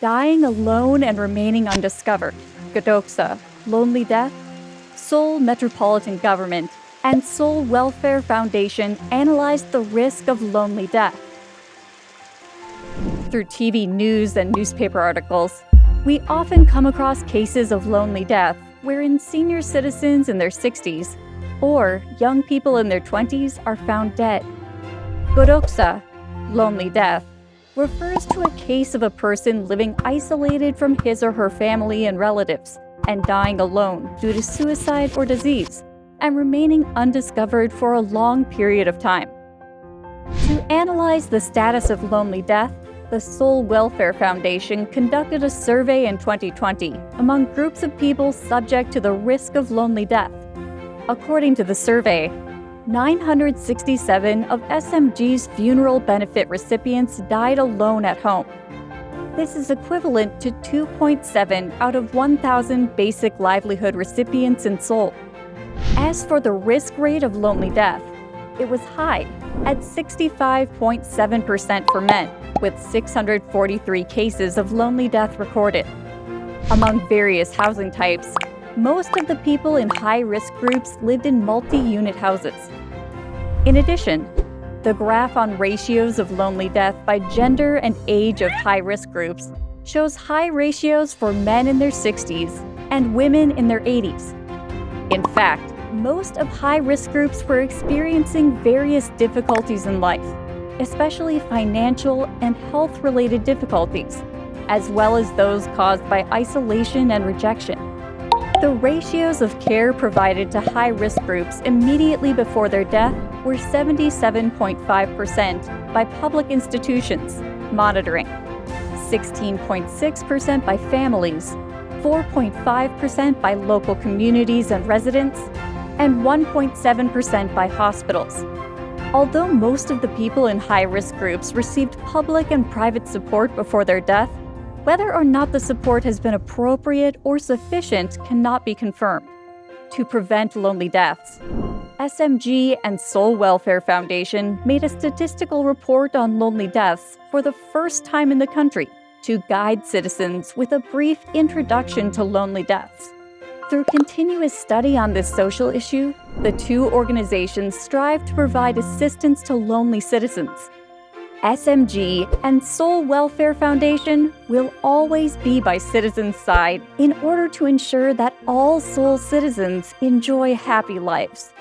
dying alone and remaining undiscovered, Godoksa, lonely death, Seoul Metropolitan Government, and Seoul Welfare Foundation analyzed the risk of lonely death. Through TV news and newspaper articles, we often come across cases of lonely death wherein senior citizens in their 60s or young people in their 20s are found dead. Godoksa, lonely death, refers to a case of a person living isolated from his or her family and relatives and dying alone due to suicide or disease and remaining undiscovered for a long period of time. To analyze the status of lonely death, the Seoul Welfare Foundation conducted a survey in 2020 among groups of people subject to the risk of lonely death. According to the survey, 967 of SMG's funeral benefit recipients died alone at home. This is equivalent to 2.7 out of 1,000 basic livelihood recipients in Seoul. As for the risk rate of lonely death, it was high at 65.7% for men, with 643 cases of lonely death recorded. Among various housing types, most of the people in high-risk groups lived in multi-unit houses. In addition, the graph on ratios of lonely death by gender and age of high-risk groups shows high ratios for men in their 60s and women in their 80s. In fact, most of high-risk groups were experiencing various difficulties in life, especially financial and health-related difficulties, as well as those caused by isolation and rejection. The ratios of care provided to high-risk groups immediately before their death were 77.5% by public institutions, monitoring, 16.6% by families, 4.5% by local communities and residents, and 1.7% by hospitals. Although most of the people in high-risk groups received public and private support before their death, whether or not the support has been appropriate or sufficient cannot be confirmed. To prevent lonely deaths, SMG and Seoul Welfare Foundation made a statistical report on lonely deaths for the first time in the country to guide citizens with a brief introduction to lonely deaths. Through continuous study on this social issue, the two organizations strive to provide assistance to lonely citizens. SMG and Seoul Welfare Foundation will always be by citizens' side in order to ensure that all Seoul citizens enjoy happy lives.